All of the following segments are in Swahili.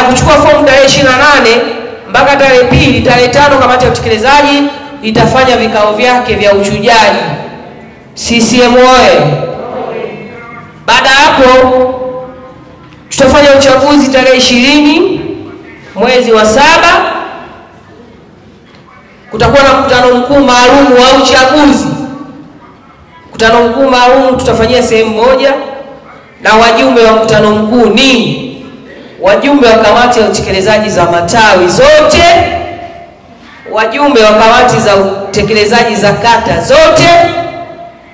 kuchukua fomu tarehe 28 mpaka tarehe 2, tarehe 5 kamati ya utekelezaji itafanya vikao vyake vya uchujaji. CCM oye! Baada hapo tutafanya uchaguzi tarehe 20 mwezi wa 7. Kutakuwa na mkutano mkuu maalum wa uchaguzi. Mkutano mkuu maalum tutafanyia sehemu moja, na wajumbe wa mkutano mkuu ni wajumbe wa kamati ya utekelezaji za matawi zote, wajumbe wa kamati za utekelezaji za kata zote,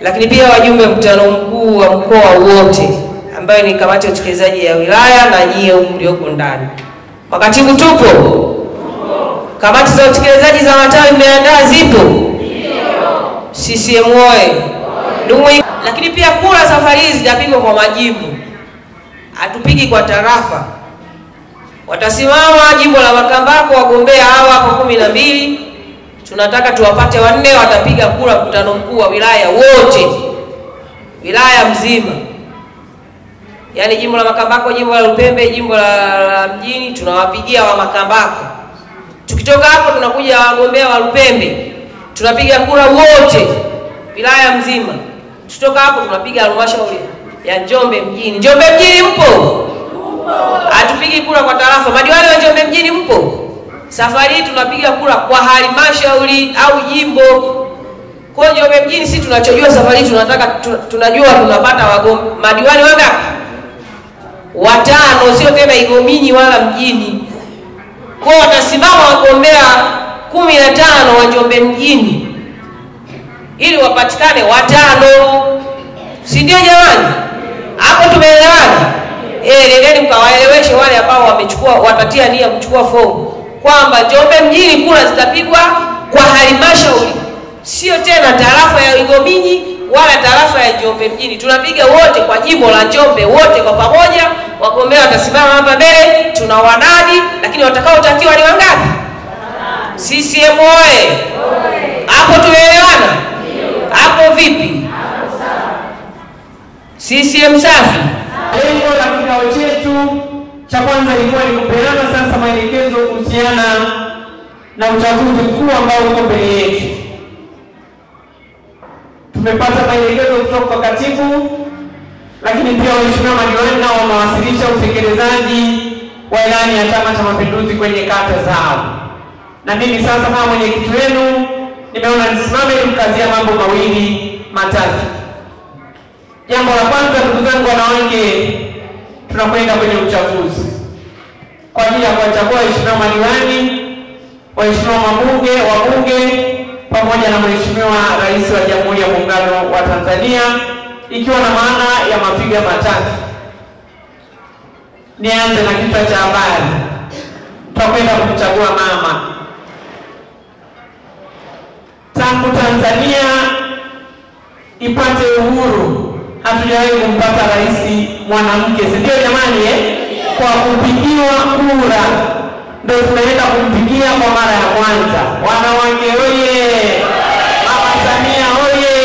lakini pia wajumbe wa mkutano mkuu wa mkoa wote, ambayo ni kamati ya utekelezaji ya wilaya na nyie mlioko ndani. Makatibu tupo? Kamati za utekelezaji za matawi mmeandaa zipo? CCM oye! Lakini pia kura safari hizi zitapigwa kwa majimbo. Hatupigi kwa tarafa. Watasimama jimbo la Makambako wagombea hawa hapo 12. Tunataka tuwapate 4, watapiga kura mkutano mkuu wa wilaya wote. Wilaya mzima. Yaani jimbo la Makambako, jimbo la Lupembe, jimbo la mjini tunawapigia wa Makambako. Tukitoka hapo tunakuja wagombea wa Lupembe. Tunapiga kura wote wilaya mzima. Tutoka hapo tunapiga halmashauri ya Njombe mjini. Njombe mjini mpo? Hatupigi kura kwa tarafa. Madiwani wa Njombe mjini mpo? Safari hii tunapiga kura kwa halmashauri au jimbo. Kwa Njombe mjini sisi tunachojua safari hii tunajua tunapata madiwani wangapi? 5, sio tena Igomini wala mjini. Kwa watasimama wagombea 15 wa Njombe mjini ili wapatikane 5. Si ndio jamani? Hapo tumeelewana? Nendeni mkawaeleweshe wale ambao watatia nia kuchukua fomu kwamba Njombe mjini kura zitapigwa kwa halmashauri, sio tena tarafa ya Igomini wala tarafa ya Njombe mjini. Tunapiga wote kwa jimbo la Njombe, wote kwa pamoja. Wagombea watasimama hapa mbele, tunawanadi, lakini watakaotakiwa ni wangapi? CCM oye! Hapo tumeelewana? Hapo vipi? CCM safi. Lengo la kikao chetu cha kwanza ilikuwa ni kupeana sasa maelekezo kuhusiana na uchaguzi mkuu ambao uko mbele yetu. Tumepata maelekezo kutoka kwa katibu, lakini pia waheshimiwa madiwani nao wamewasilisha utekelezaji wa ilani ya Chama cha Mapinduzi kwenye kata zao. Na mimi sasa kama mwenyekiti wenu nimeona nisimame nikazia mambo mawili matatu. Jambo la kwanza, ndugu zangu wanawake, tunakwenda kwenye uchaguzi kwa ajili ya kuwachagua waheshimiwa madiwani, waheshimiwa wabunge pamoja na Mheshimiwa Rais wa Jamhuri ya Muungano wa Tanzania, ikiwa na maana ya mapiga matatu. Nianze na kichwa cha habari. Tutakwenda kumchagua mama. Tangu Tanzania ipate uhuru hatujawahi kumpata rais mwanamke, si ndio jamani Kwa kupigiwa kura ndio tunaenda kumpigia kwa mara ya kwanza. Wanawake oye! Mama Samia oye!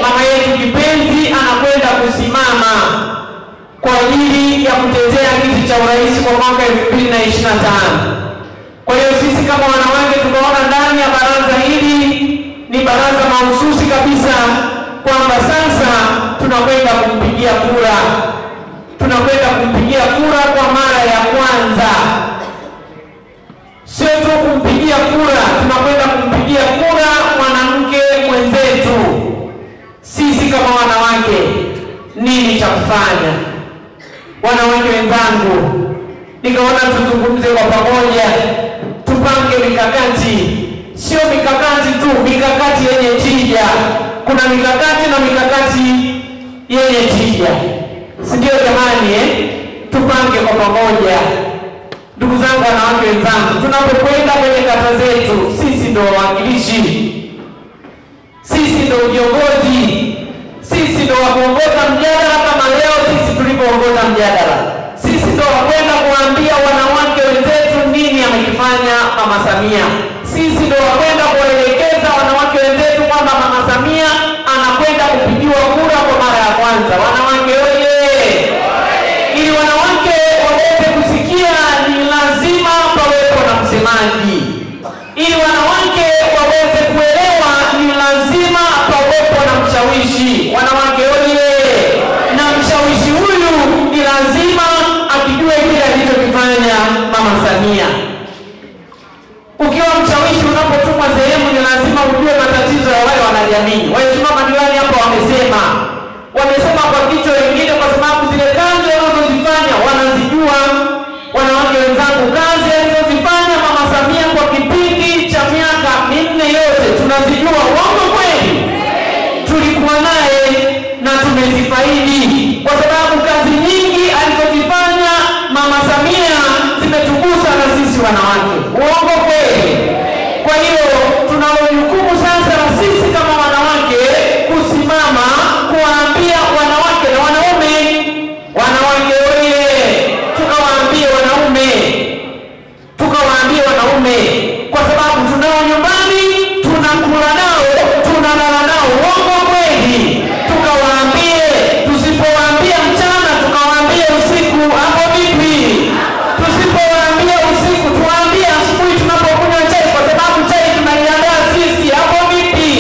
Mama yetu kipenzi anakwenda kusimama kwa ajili ya kutetea kiti cha urais kwa mwaka 2025. Kwa hiyo sisi kama wanawake tunaona ndani ya baraza hili ni baraza mahususi kabisa kwamba sasa tunakwenda kumpigia kura. Tunakwenda kumpigia kura kwa mara ya kwanza. Sio tu kumpigia kura, tunakwenda kumpigia kura mwanamke mwenzetu. Sisi kama wanawake nini cha kufanya? Wanawake wenzangu, nikaona tuzungumze kwa pamoja, tupange mikakati. Sio mikakati tu, mikakati yenye tija. Kuna mikakati na mikakati yenye tija. Sindio jamani Tupange kwa pamoja. Ndugu zangu wanawake wenzangu, tunapokwenda kwenye kata zetu, sisi ndio wawakilishi. Sisi ndio viongozi. Sisi ndio wakuongoza mjadala kama leo sisi tulipoongoza mjadala. Sisi ndio wakwenda kuambia wanawake wenzetu nini amekifanya Mama Samia. Sisi ndio wakwenda kuelekeza wanawake wenzetu kwamba Mama Samia anakwenda kupigiwa kura kwa mara ya kwanza. Wanawake oye! Ili wanawake waweze kusikia Samia. Ukiwa mshawishi unapotumwa sehemu ni lazima ujue matatizo ya wale wanajamii. Waheshimiwa madiwani hapo wamesema kwa kichwa wengine, kwa sababu zile kazi wanazozifanya wanazijua. Wanawake wenzangu, kazi alizozifanya Mama Samia kwa kipindi cha miaka 4 yote tunazijua. Uongo kweli? Tulikuwa naye na tumezifaidi, kwa sababu kazi nyingi alizozifanya Mama Samia zimetugusa na sisi wanawake. Uongo kweli? Kwa hiyo tunalo jukumu sasa na sisi kama wanawake kusimama kuwaambia wanawake na wanaume, wanawake wewe, tukawaambie wanaume, kwa sababu tunao nyumbani, tunakula nao, tunalala nao. Uongo kweli? Tukawaambie, tusipowaambia mchana tukawaambie usiku. Hapo vipi? Tusipowaambia usiku tuwaambie asubuhi tunapokunywa chai, kwa sababu chai tunaiandaa sisi. Hapo vipi?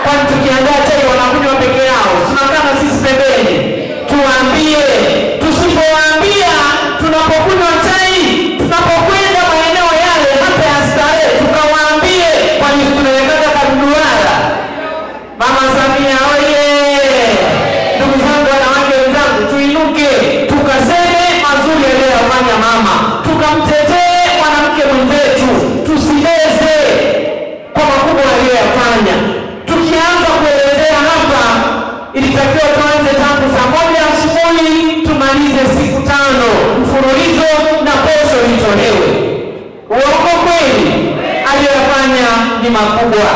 Kwani tukiandaa chai wanakunywa peke yao? Tunakaa na sisi pembeni. Tuwaambie. Tusipowaambia tunapokunywa chai, tunapokwenda maeneo yale hata ya starehe, tukawaambie, kwani tunaweka kaduara. Mama Samia oye! Ndugu zangu, wanawake wenzangu, tuinuke tukaseme mazuri aliyofanya mama, tukamtetee mwanamke mwenzetu, tusileze kwa makubwa aliyofanya. Tukianza kuelezea hapa, ilitakiwa tuanze tangu saa 1 asubuhi tumalize siku 5 mfululizo na posho itolewe. Uongo kweli? Aliyofanya ni makubwa.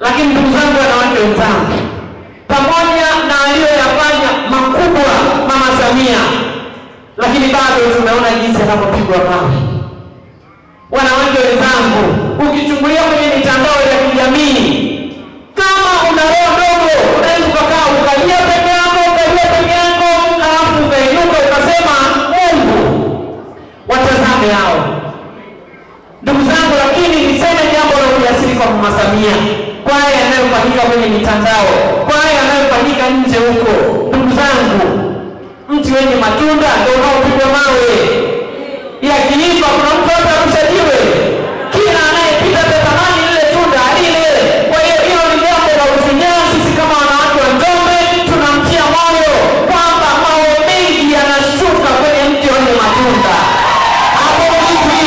Lakini ndugu zangu, wanawake wenzangu, pamoja na aliyofanya makubwa Mama Samia, lakini bado tumeona jinsi anapopigwa mawe. Wanawake wenzangu, ukichungulia kwenye mitandao ya kijamii, kama una roho ndogo unaweza kukaa ukalia peke yako, halafu ukainuka ukasema Mungu watazame hao. Ndugu zangu, lakini niseme jambo la ujasiri kwa Mama Samia, kwa haya yanayofanyika kwenye mitandao, kwa haya yanayofanyika nje huko. Ndugu zangu, mti wenye matunda ndio unaopigwa mawe. Yakiiva kuna mtu hata kushajiwe, kila anayepita tatamani lile tunda alile. Kwa hiyo hilo ni jambo la ushujaa. Sisi kama wanawake wa Njombe tunamtia moyo kwamba mawe mengi yanashuka kwenye mti wenye matunda. Hapo vipi?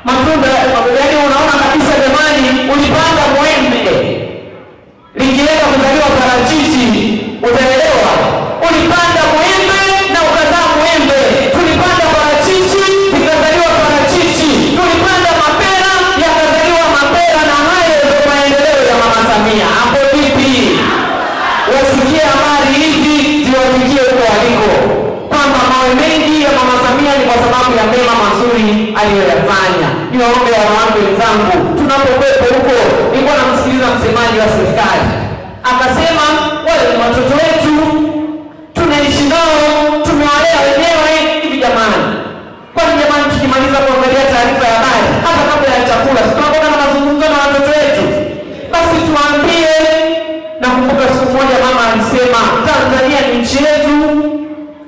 Matunda yaani unaona kabisa jamani, ulipanda mwembe likienda kuzaliwa parachichi, utaelewa. Ulipanda mwembe na ukazaa mwembe. Tulipanda parachichi ikazaliwa parachichi. Tulipanda mapera yakazaliwa mapera, na hayo ndio maendeleo ya Mama Samia. Hapo vipi? Wasikie habari hizi ziwafikie huko waliko, kwamba mawe mengi ya Mama Samia ni kwa sababu ya mema mazuri aliyoyafanya. Niwaombe wanawake wenzangu, tunapokuwepo huko, nilikuwa namsikiliza msemaji wa serikali akasema, wale ni watoto wetu, tunaishi nao, tumewalea wenyewe. Hivi jamani, kwani jamani, tukimaliza kuangalia taarifa ya habari hata kabla ya chakula tunapokuwa na mazungumzo na watoto wetu, basi tuambie. Nakumbuka siku moja mama alisema, Tanzania ni nchi yetu.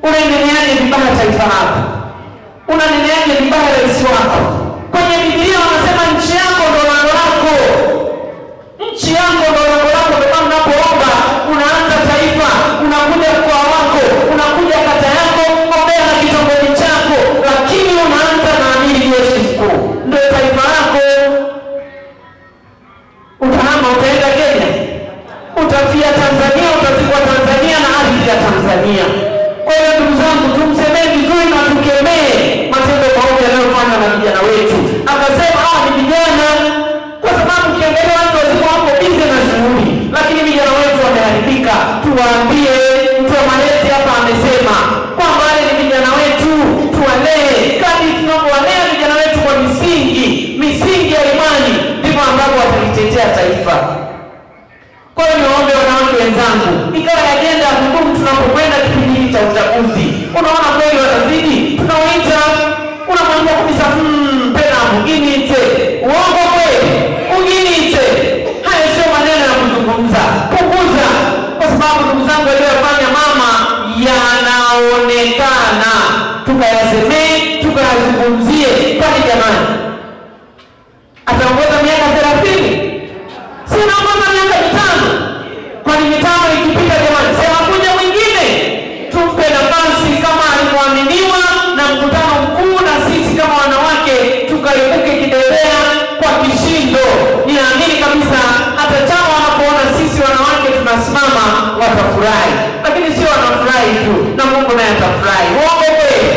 Unaendeleaje vibaya taifa lako? Unaendeleaje vibaya rais wako? Kwenye Biblia wanasema nchi yako ndo lango lako. Nchi yako ndo lango lako. Ndio maana unapoomba unaanza taifa, unakuja mkoa wako, unakuja kata yako, ombea na kitongoji chako, lakini unaanza na amiri jeshi mkuu. Ndio taifa lako. Utahama, utaenda Kenya, utafia Tanzania, utazikwa Tanzania na ardhi ya Tanzania. Kwa hiyo ndugu zangu, tumsemee vizuri na tukemee matendo maovu yanayofanywa na vijana wetu. Akasema hawa ni vijana, kwa sababu ukiangalia watu wazima wako bize na shughuli, lakini vijana wetu wameharibika. Tuwaambie. Mtu wa malezi hapa amesema kwamba wale ni vijana wetu, tuwalee. Kadri tunapowalea vijana wetu kwa misingi ya imani, ndivyo ambavyo watalitetea taifa. Kwa hiyo niwaombe wanawake wenzangu, ikawa agenda ya kudumu tunapokwenda kipindi cha uchaguzi. Unaona kweli watazidi, tunawaita, unamwambia kabisa pena mginite. Uongo kweli? Uginite. Haya sio maneno ya kuzungumza. Punguza, kwa sababu ndugu zangu aliyofanya mama yanaonekana. lakini sio wanafurahi tu, na Mungu naye atafurahi. Uongo kweli?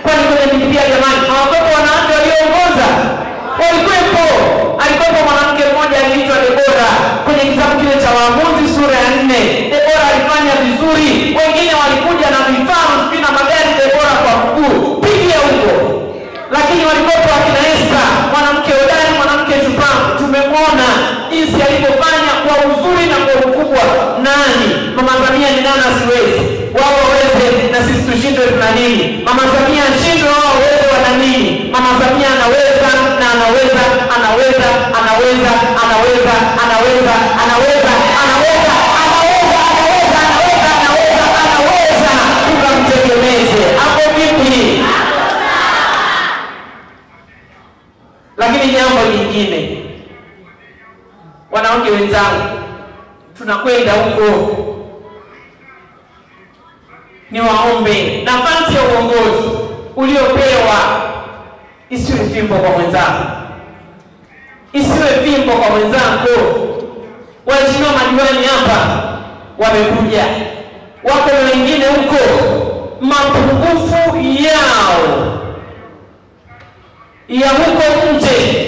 Kwani kwenye Biblia jamani, hawakuwepo wanawake walioongoza? Walikuwepo. Alikuwepo mwanamke mmoja aliitwa Debora. Kwenye kitabu kile cha Waamuzi sura ya 4, Debora alifanya vizuri. Wengine walikuja na vifaa na magari, Debora kwa mguu pigia huko. Lakini walikuwepo akina Esta, mwanamke hodari, mwanamke shupavu. Tumemwona jinsi alivyofanya kwa uzuri na kwa ukubwa. Nani? Mama Samia ni nani asiwezi? Wao waweze na sisi tushindwe tuna nini? Mama Samia ashindwe, wao waweze wana nini? Mama Samia anaweza na anaweza, anaweza, anaweza, anaweza, anaweza, anaweza, anaweza, anaweza, anaweza, anaweza, anaweza, anaweza. Tukamtegemeze. Hapo vipi? Lakini jambo lingine, wanawake wenzangu, tunakwenda huko, ni waombe nafasi ya uongozi uliopewa isiwe fimbo kwa mwenzako, isiwe fimbo kwa mwenzako. Waheshimiwa madiwani hapa wamekuja, wako wengine huko, mapungufu yao ya huko nje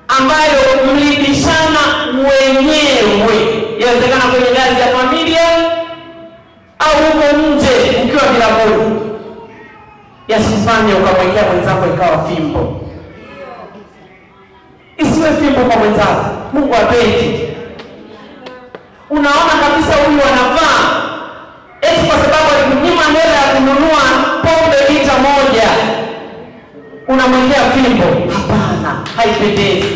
ambayo mlibishana wenyewe, yawezekana kwenye ngazi ya familia au huko nje ukiwa vilabuni, yasikufanye ukamwekea mwenzako ikawa fimbo. Isiwe fimbo kwa mwenzako. Mungu apendi. Unaona kabisa huyu anafaa, eti kwa sababu alikunyima hela ya kununua pombe lita 1 unamwekea fimbo. Hapana, haipendezi.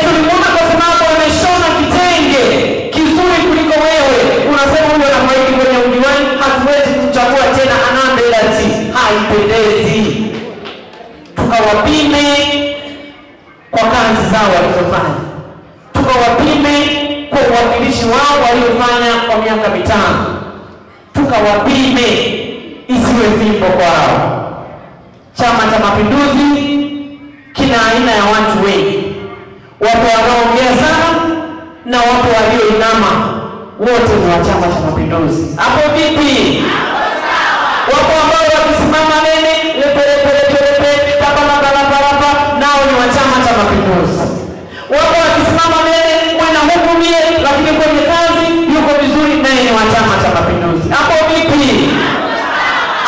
Tulimwona kwa sababu ameshona kitenge kizuri kuliko wewe, unasema huyu anamweki kwenye udiwani, hatuwezi kuchagua tena, anambelati. Haipendezi. Tukawapime kwa kazi zao walizofanya, tukawapime kwa uwakilishi wao waliofanya kwa miaka 5, tukawapime, isiwe fimbo kwao. Chama cha Mapinduzi kina aina ya watu wengi, wapo wanaongea sana na wapo walioinama. Wote ni wa Chama cha Mapinduzi. Hapo vipi? Wapo ambao wakisimama nene lepelepelepe tapalapalapalapa, nao ni wa Chama cha Mapinduzi. Wapo wakisimama nene wanahukumie, lakini kwenye kazi yuko vizuri, naye ni wa Chama cha Mapinduzi. Hapo vipi?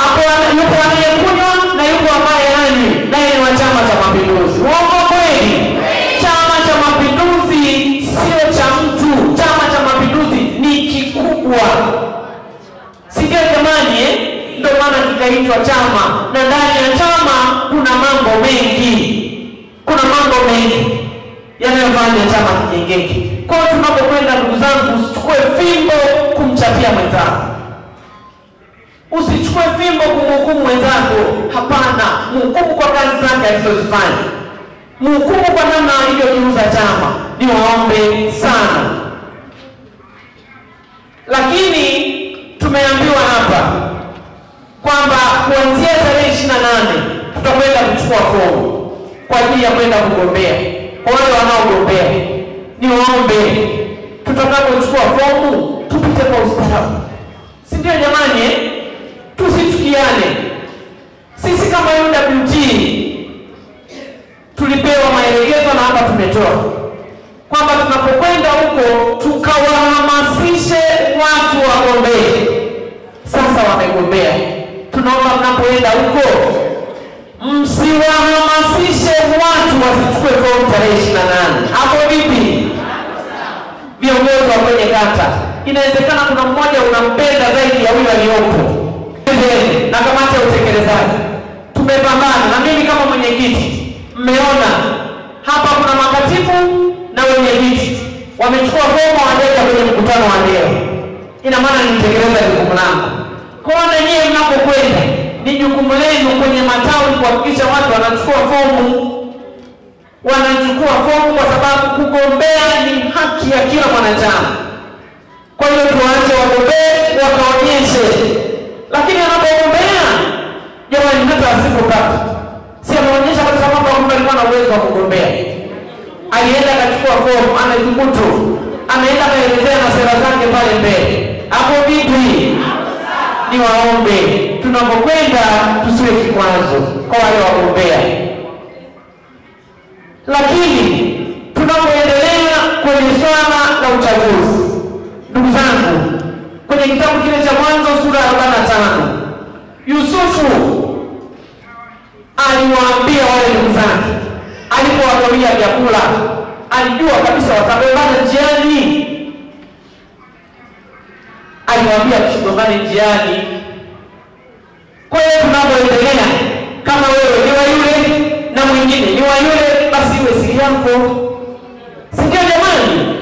Hapo yuko anayekunywa na yuko ambaye nani, naye ni wa Chama cha Mapinduzi. Uongo kweli? Chama cha Mapinduzi sio cha mtu. Chama cha Mapinduzi ni kikubwa, sio jamani? Ndio maana kikaitwa chama, na ndani ya chama kuna mambo mengi, kuna mambo mengi yanayofanya chama kijengeke. Kwa hiyo tunapokwenda, ndugu zangu, usichukue fimbo kumchapia mwenzako, usichukue fimbo kumhukumu mwenzako. Hapana, mhukumu kwa kazi zake alizozifanya, mhukumu kwa namna alivyokiuza chama. Ni waombe sana. Lakini tumeambiwa hapa kwamba kuanzia tarehe 28 tutakwenda kuchukua fomu kwa ajili ya kwenda kugombea. Kwa wale wanaogombea, ni waombe tutakapochukua fomu tupite kwa ustaarabu, si ndio jamani? Tusichukiane. Sisi kama UWT tulipewa maelekezo na hapa tumetoa kwamba tunapokwenda huko tukawahamasishe watu wagombee. Sasa wamegombea, tunaomba mnapoenda huko msiwahamasishe watu wasichukue fomu tarehe 28. Hapo vipi? Viongozi wa kwenye kata, inawezekana kuna mmoja unampenda zaidi ya huyo aliyopo, na kamati ya utekelezaji tumepambana, na mimi kama mwenyekiti, mmeona hapa kuna makatibu na wenyekiti wamechukua fomu wajaja kwenye mkutano wa leo. Ina maana nitekeleza jukumu langu. Kwa hiyo nyinyi mnapokwenda, ni jukumu lenu kwenye matawi kuhakikisha watu wanachukua fomu. Wanachukua fomu kwa sababu kugombea ni haki ya kila mwanachama. Kwa hiyo tuache wagombee wakaonyeshe. Lakini anapogombea, jamani, hata asipopata, si ameonyesha kwa sababu kwamba alikuwa na uwezo wa kugombea. Alienda akachukua fomu, anathubutu, ameenda kaelezea na sera zake pale Hapo vipi? Niwaombe tunapokwenda tusiwe kikwazo kwa wale wagombea. Lakini tunapoendelea kwenye swala la uchaguzi, ndugu zangu, kwenye kitabu kile cha Mwanzo sura 45, Yusufu aliwaambia wale ndugu zake, alipowagawia vyakula, alijua kabisa watabebana njiani. Aliwaambia tusigombane njiani. Kwa hiyo tunapoendelea, kama wewe ni wa yule na mwingine ni wa yule, basi iwe siri yako. Si ndio jamani?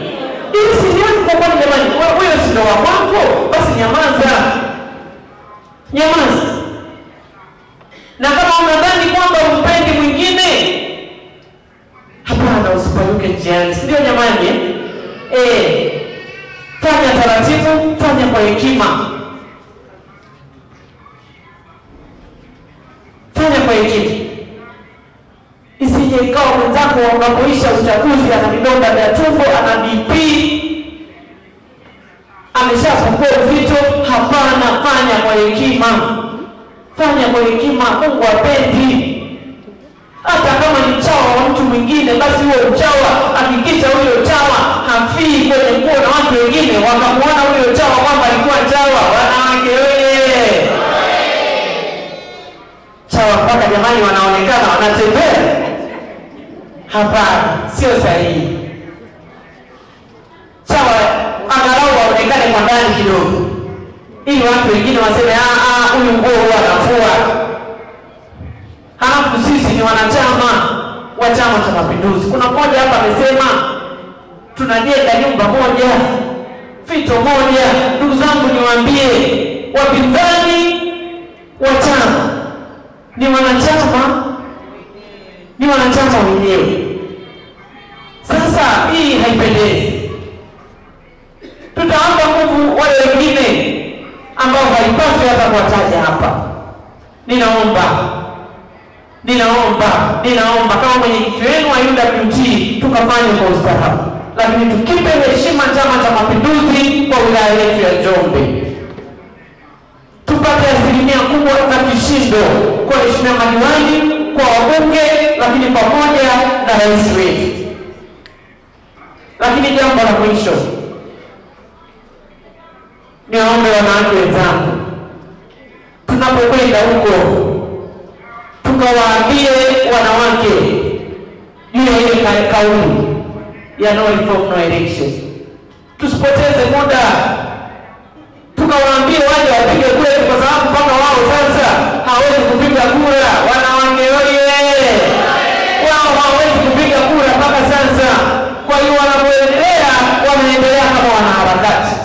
Ili siri yako kwa jamani, wewe si ndio wa kwako, basi nyamaza. Nyamaza. Na kama unadhani kwamba umpendi mwingine, hapana, usipayuke njiani. Si ndio jamani? Fanya taratibu, fanya kwa hekima. Fanya kwa hekima. Isije ikawa mwenzako unapoisha uchaguzi ana vidonda vya tumbo, ana BP, ameshapokea uzito. Hapana, fanya kwa hekima. Fanya kwa hekima. Mungu hapendi. Hata kama ni chawa wa mtu mwingine, basi huo uchawa, hakikisha huyo chawa hafii kwenye nguo na watu wengine wakamuona huyo chawa kwamba alikuwa chawa. Wanawake wewe, chawa mpaka jamani wanaonekana wanatembea. Hapana, sio sahihi. Chawa angalau waonekane kwa ndani kidogo, ili watu wengine waseme huyu nguo huwa anafua. Halafu sisi ni wanachama wa Chama cha Mapinduzi. Kuna mmoja hapa amesema tunajenga nyumba moja, fito moja. Ndugu zangu, niwaambie wapinzani wa chama ni wanachama wenyewe. Sasa hii haipendezi. Tutaomba nguvu wale wengine ambao haipaswi hata kuwataja hapa. Ninaomba kama mwenyekiti wenu wa UWT tukafanye kwa ustaarabu, lakini tukipe heshima Chama cha Mapinduzi kwa wilaya yetu ya Njombe. Tupate asilimia kubwa za kishindo kwa heshima madiwani, kwa wabunge, lakini pamoja na rais wetu. Lakini jambo la mwisho, niwaombe wanawake wenzangu, tunapokwenda huko tukawaambie wanawake ile kauli ya no reform no election. Tusipoteze muda, tukawaambie waje wapige kura, kwa sababu mpaka wao sasa hawezi kupiga kura. Wanawake wewe, wao hawezi kupiga kura mpaka sasa. Kwa hiyo wanaendelea kama wanaharakati,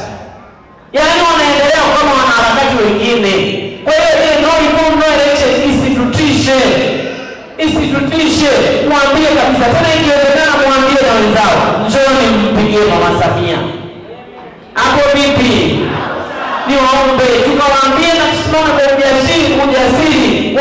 yaani wanaendelea kama wanaharakati wengine. Kwa hiyo ile no reform no election isitutishe. Mwambie kabisa, tena ikiwezekana mwambie na wenzao, njoni mpigie Mama Samia. Hapo vipi? Niwaombe tukawaambie na tusimame kwa ujasiri